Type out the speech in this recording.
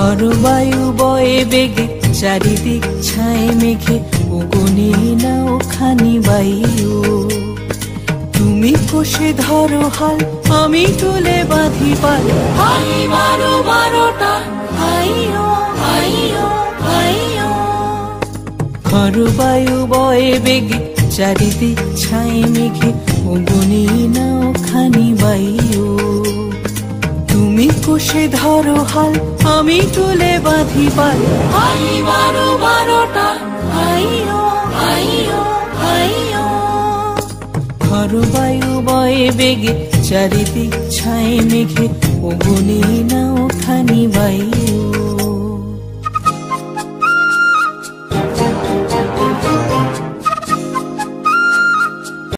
বায়ু বয়ে বেগে চারিদিক ছায় মেঘে ওগোনে নাও খানি বায়ু। তুমি কষে ধরো হাল আমি তুলে বাঁধি পাল, হাই মারো মারোটা আইও আইও আইও। বায়ু বয়ে বেগে চারিদিক ছায় মেঘে ওগোনে নাও খানি বায়ু। তুমি কষে ধরো হাল আমি তুলে বাঁধি পাল, হাই মারো মারোটা আইও আইও আইও। বায়ু বয়ে বেগে চারিদিক ছায় মেঘে ওগোনে নাও খানি বায়ু।